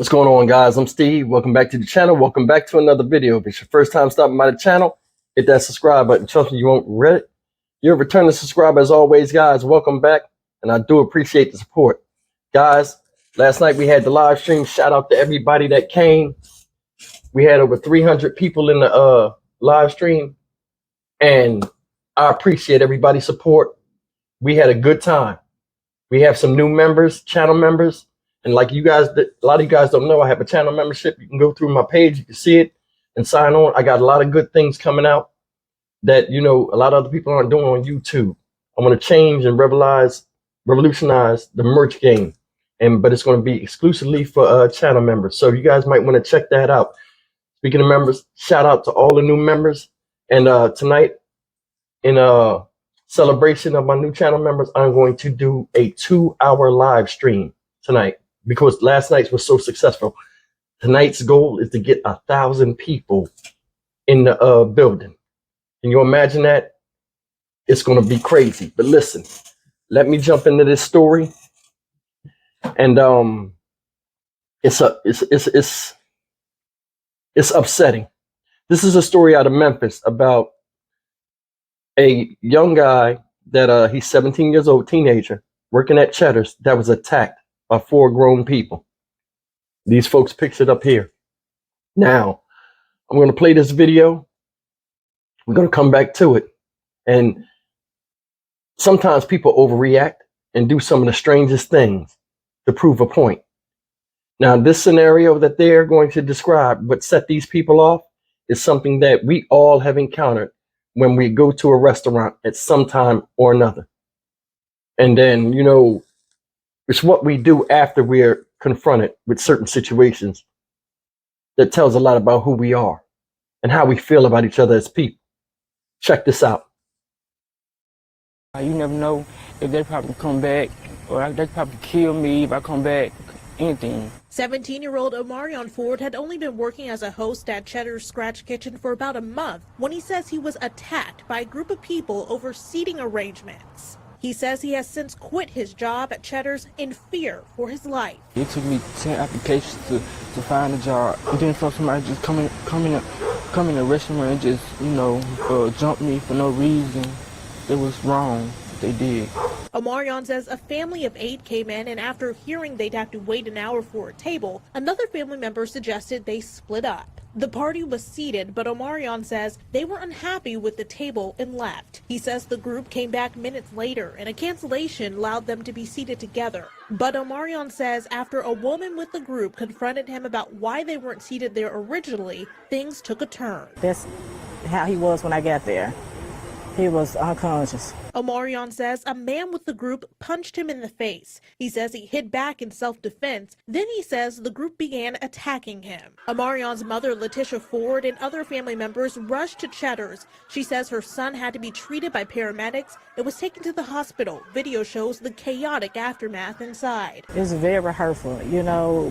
What's going on, guys? I'm Steve. Welcome back to the channel. Welcome back to another video. If it's your first time stopping by the channel, hit that subscribe button. Trust me, you won't regret it. You're a returning subscriber as always, guys. Welcome back, and I do appreciate the support. Guys, last night we had the live stream. Shout out to everybody that came. We had over 300 people in the live stream, and I appreciate everybody's support. We had a good time. We have some new members, channel members. And like you guys, a lot of you guys don't know, I have a channel membership. You can go through my page, you can see it and sign on. I got a lot of good things coming out that, a lot of other people aren't doing on YouTube. I want to change and revolutionize the merch game. But it's going to be exclusively for channel members. So you guys might want to check that out. Speaking of members, shout out to all the new members. And tonight, in celebration of my new channel members, I'm going to do a 2-hour live stream tonight. Because last night's was so successful. Tonight's goal is to get 1,000 people in the building. Can you imagine that? It's going to be crazy. But listen, let me jump into this story. And it's upsetting. This is a story out of Memphis about a young guy that he's 17 years old, teenager, working at Cheddar's, that was attacked by 4 grown people. These folks pictured up here. Now, I'm going to play this video. We're going to come back to it. And sometimes people overreact and do some of the strangest things to prove a point. Now, this scenario that they're going to describe, what set these people off, is something that we all have encountered when we go to a restaurant at some time or another. And then, it's what we do after we're confronted with certain situations that tells a lot about who we are and how we feel about each other as people. Check this out. You never know if they probably come back, or they probably kill me if I come back, anything. 17-year-old Omarion Ford had only been working as a host at Cheddar's Scratch Kitchen for about a month when he says he was attacked by a group of people over seating arrangements. He says he has since quit his job at Cheddar's in fear for his life. It took me 10 applications to find a job. And then for somebody just come in the restaurant and just, jump me for no reason. It was wrong. They did. Omarion says a family of 8 came in, and after hearing they'd have to wait an hour for a table, another family member suggested they split up. The party was seated, but Omarion says they were unhappy with the table and left. He says the group came back minutes later, and a cancellation allowed them to be seated together. But Omarion says after a woman with the group confronted him about why they weren't seated there originally, things took a turn. That's how he was when I got there. He was unconscious. Omarion says a man with the group punched him in the face. He says he hit back in self-defense. Then he says the group began attacking him. Omarion's mother, Letitia Ford, and other family members rushed to Cheddar's. She says her son had to be treated by paramedics and was taken to the hospital. Video shows the chaotic aftermath inside. It's very hurtful,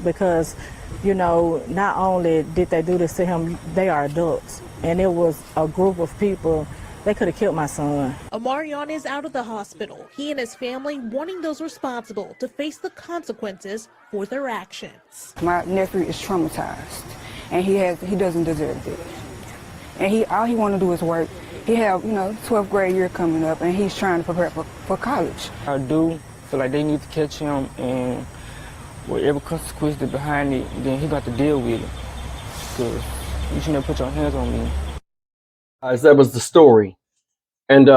because, not only did they do this to him, they are adults. And it was a group of people. They could have killed my son. Omarion is out of the hospital. He and his family warning those responsible to face the consequences for their actions. My nephew is traumatized, and he doesn't deserve it. And all he want to do is work. He have 12th grade year coming up, and he's trying to prepare for college. I do feel like they need to catch him, and whatever consequence is behind it, then he got to deal with it. Because you should never put your hands on me. Guys, that was the story. And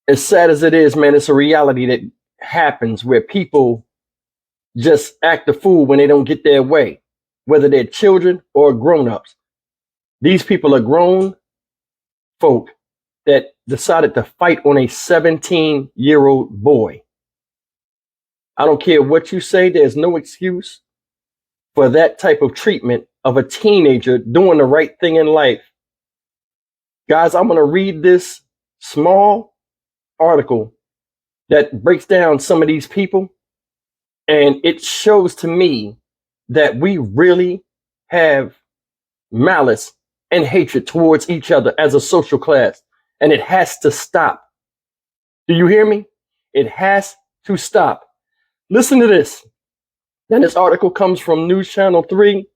as sad as it is, man, it's a reality that happens where people just act a fool when they don't get their way, whether they're children or grown-ups. These people are grown folk that decided to fight on a 17-year-old boy. I don't care what you say, there's no excuse for that type of treatment of a teenager doing the right thing in life. Guys, I'm going to read this small article that breaks down some of these people, and it shows to me that we really have malice and hatred towards each other as a social class, and it has to stop. Do you hear me? It has to stop. Listen to this. Now, this article comes from News Channel 3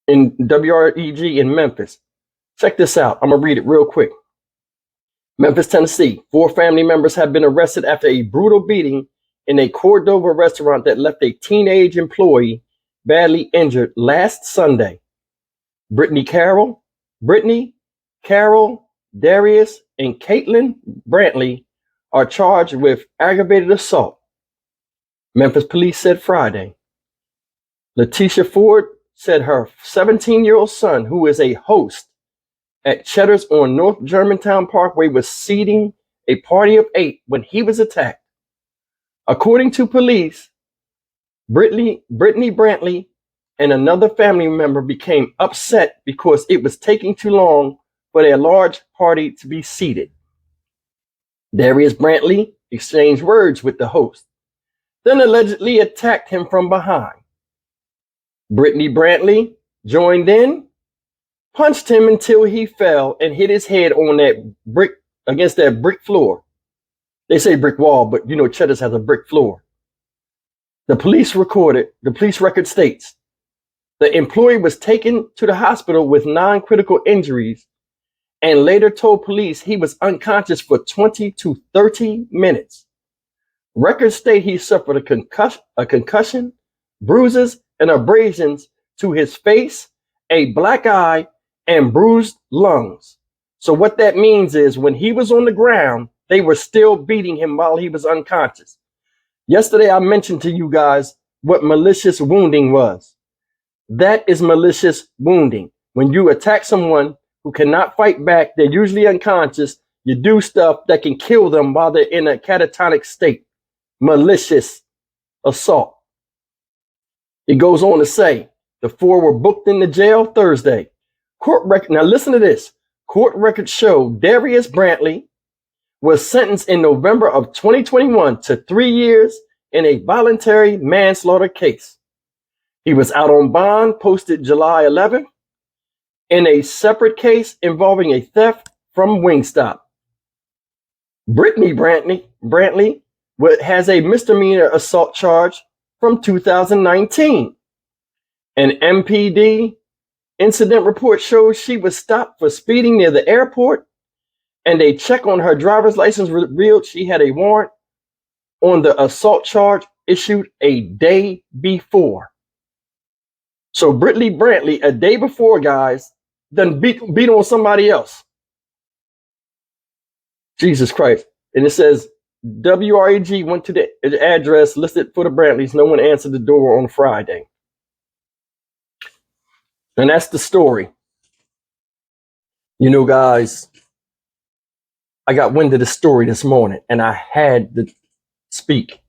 in WREG in Memphis. Check this out. I'm going to read it real quick. Memphis, Tennessee. 4 family members have been arrested after a brutal beating in a Cordova restaurant that left a teenage employee badly injured last Sunday. Brittany, Carol, Darius, and Caitlin Brantley are charged with aggravated assault, Memphis police said Friday. Letitia Ford said her 17-year-old son, who is a host at Cheddar's on North Germantown Parkway, was seating a party of 8 when he was attacked. According to police, Brittany Brantley and another family member became upset because it was taking too long for their large party to be seated. Darius Brantley exchanged words with the host, then allegedly attacked him from behind. Brittany Brantley joined in, punched him until he fell and hit his head on that brick against that brick floor. They say brick wall, but you know Cheddar's has a brick floor. The police record states the employee was taken to the hospital with non-critical injuries and later told police he was unconscious for 20 to 30 minutes. Records state he suffered a concussion, bruises, and abrasions to his face, a black eye, and bruised lungs. So what that means is when he was on the ground, they were still beating him while he was unconscious. Yesterday, I mentioned to you guys what malicious wounding was. That is malicious wounding. When you attack someone who cannot fight back, they're usually unconscious, you do stuff that can kill them while they're in a catatonic state. Malicious assault. It goes on to say the 4 were booked into jail Thursday. Now listen to this. Court records show Darius Brantley was sentenced in November of 2021 to 3 years in a voluntary manslaughter case. He was out on bond posted July 11th in a separate case involving a theft from Wingstop. Brittany Brantley has a misdemeanor assault charge from 2019. An MPD incident report shows she was stopped for speeding near the airport, and a check on her driver's license revealed she had a warrant on the assault charge issued a day before. So Brittany Brantley, a day before, guys, then beat on somebody else. Jesus Christ. And it says WREG went to the address listed for the Brantleys. No one answered the door on Friday. And that's the story. You know, guys, I got wind of the story this morning, and I had to speak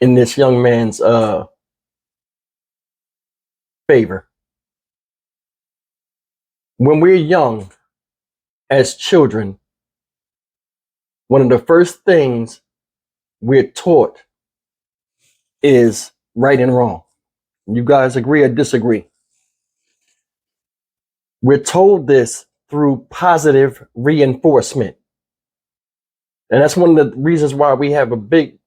in this young man's favor. When we're young, as children, one of the first things we're taught is right and wrong. You guys agree or disagree? We're told this through positive reinforcement. And that's one of the reasons why we have a big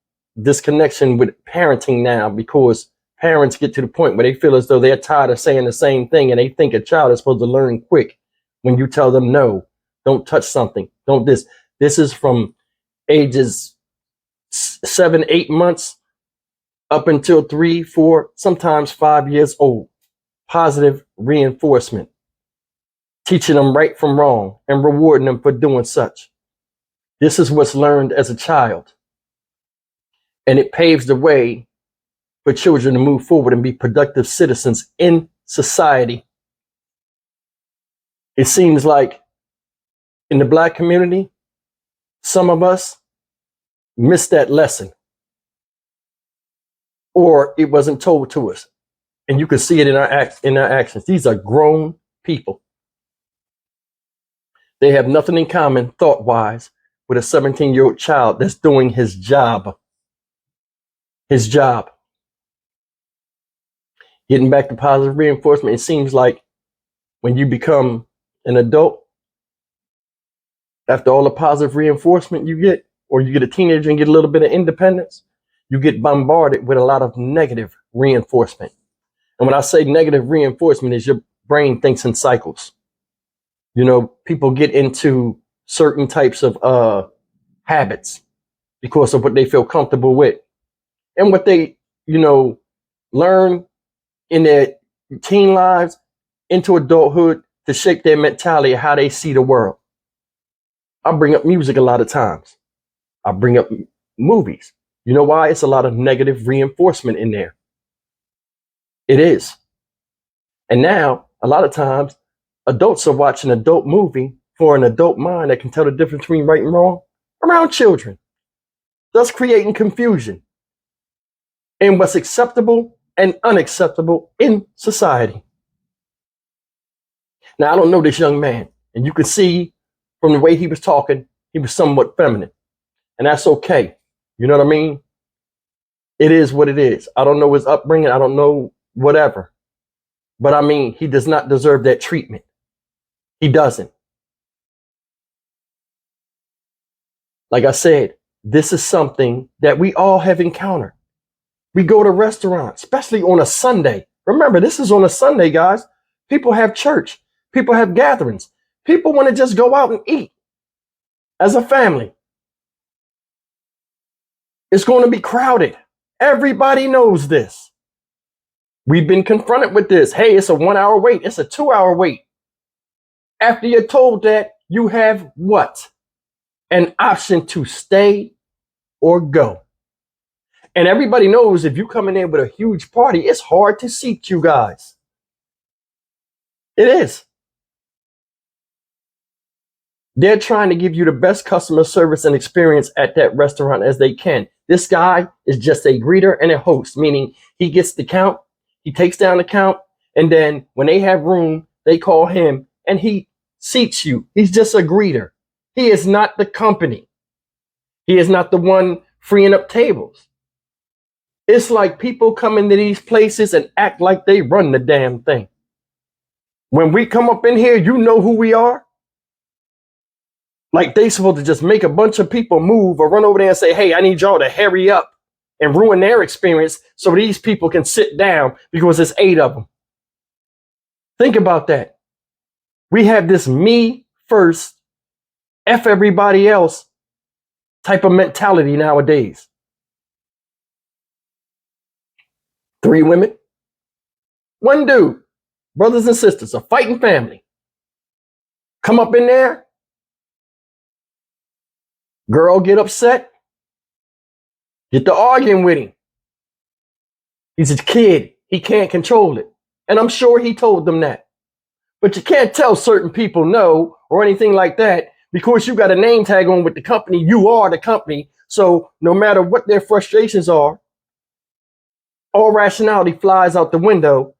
disconnection with parenting now, because parents get to the point where they feel as though they're tired of saying the same thing, and they think a child is supposed to learn quick when you tell them no, don't touch something, don't this. This is from ages 7, 8 months up until 3, 4, sometimes 5 years old. Positive reinforcement. Teaching them right from wrong and rewarding them for doing such. This is what's learned as a child. And it paves the way for children to move forward and be productive citizens in society. It seems like in the Black community, some of us missed that lesson, or it wasn't told to us. And you can see it in our actions. These are grown people. They have nothing in common thought-wise with a 17-year-old child that's doing his job. His job. Getting back to positive reinforcement, it seems like when you become an adult, after all the positive reinforcement you get, or you get a teenager and get a little bit of independence, you get bombarded with a lot of negative reinforcement. And when I say negative reinforcement, is your brain thinks in cycles. You know, people get into certain types of habits because of what they feel comfortable with and what they, you know, learn in their teen lives into adulthood to shape their mentality of how they see the world. I bring up music a lot of times. I bring up movies. You know why? It's a lot of negative reinforcement in there. It is. And now, a lot of times, adults are watching an adult movie for an adult mind that can tell the difference between right and wrong around children, thus creating confusion in what's acceptable and unacceptable in society. Now, I don't know this young man, and you can see from the way he was talking, he was somewhat feminine, and that's okay. You know what I mean? It is what it is. I don't know his upbringing. I don't know whatever. But I mean, he does not deserve that treatment. He doesn't. Like I said, this is something that we all have encountered. We go to restaurants, especially on a Sunday. Remember, this is on a Sunday, guys. People have church. People have gatherings. People want to just go out and eat as a family. It's going to be crowded. Everybody knows this. We've been confronted with this. Hey, it's a 1 hour wait. It's a 2 hour wait. After you're told that, you have what? An option to stay or go. And everybody knows if you come in there with a huge party, it's hard to seat you guys. It is. They're trying to give you the best customer service and experience at that restaurant as they can. This guy is just a greeter and a host, meaning he gets the count, he takes down the count, and then when they have room, they call him and he seats you. He's just a greeter. He is not the company. He is not the one freeing up tables. It's like people come into these places and act like they run the damn thing. When we come up in here, you know who we are. Like they supposed to just make a bunch of people move or run over there and say, hey, I need y'all to hurry up and ruin their experience so these people can sit down because there's 8 of them. Think about that. We have this me first, F everybody else type of mentality nowadays. 3 women, 1 dude, brothers and sisters, a fighting family. Come up in there. Girl get upset. Get to arguing with him. He's a kid. He can't control it. And I'm sure he told them that. But you can't tell certain people no or anything like that because you got a name tag on with the company. You are the company. So no matter what their frustrations are, all rationality flies out the window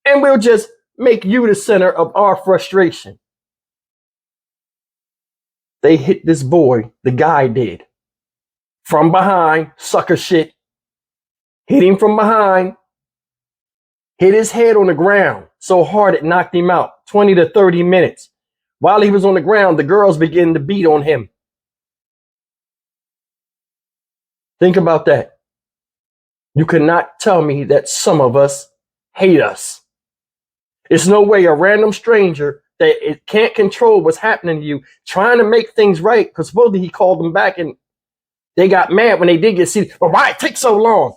and we'll just make you the center of our frustration. They hit this boy, the guy did, from behind, sucker shit, hit him from behind, hit his head on the ground so hard it knocked him out, 20 to 30 minutes. While he was on the ground, the girls began to beat on him. Think about that. You cannot tell me that some of us hate us. It's no way a random stranger that it can't control what's happening to you, trying to make things right, because supposedly he called them back and they got mad when they did get seated. But why it take so long?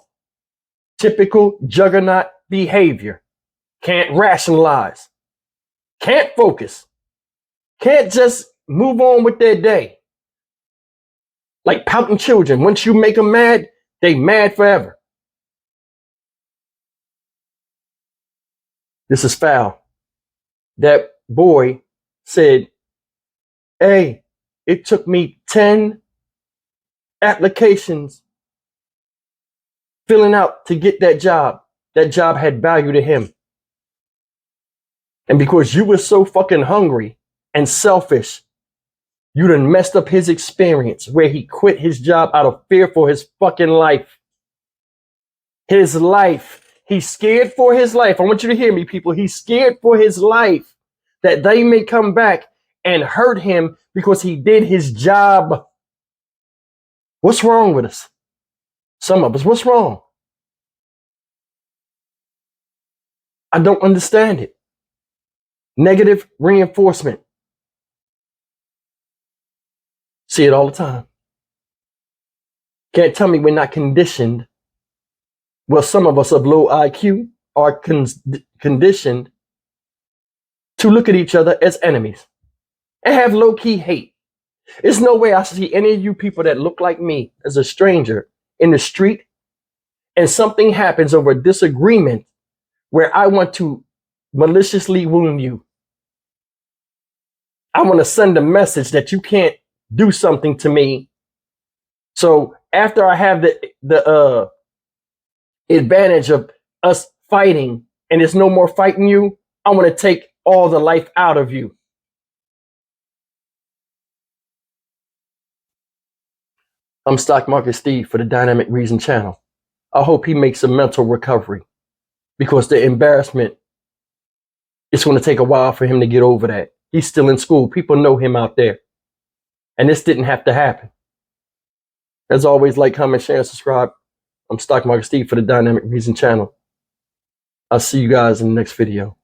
Typical juggernaut behavior. Can't rationalize. Can't focus. Can't just move on with their day. Like pouting children. Once you make them mad, they mad forever. This is foul. That boy said, hey, it took me 10 applications filling out to get that job. That job had value to him. And because you were so fucking hungry and selfish, you done messed up his experience where he quit his job out of fear for his fucking life. His life. He's scared for his life. I want you to hear me, people. He's scared for his life that they may come back and hurt him because he did his job. What's wrong with us? Some of us. What's wrong? I don't understand it. Negative reinforcement. See it all the time. Can't tell me we're not conditioned. Well, some of us of low IQ are conditioned to look at each other as enemies and have low-key hate. There's no way I see any of you people that look like me as a stranger in the street and something happens over a disagreement where I want to maliciously wound you. I want to send a message that you can't do something to me. So after I have the advantage of us fighting and there's no more fighting you, I want to take all the life out of you. I'm Stock Market Steve for the Dynamic Reason channel. I hope he makes a mental recovery because the embarrassment, it's going to take a while for him to get over that. He's still in school. People know him out there. And this didn't have to happen. As always, like, comment, share, and subscribe. I'm Stock Market Steve for the Dynamic Reason channel. I'll see you guys in the next video.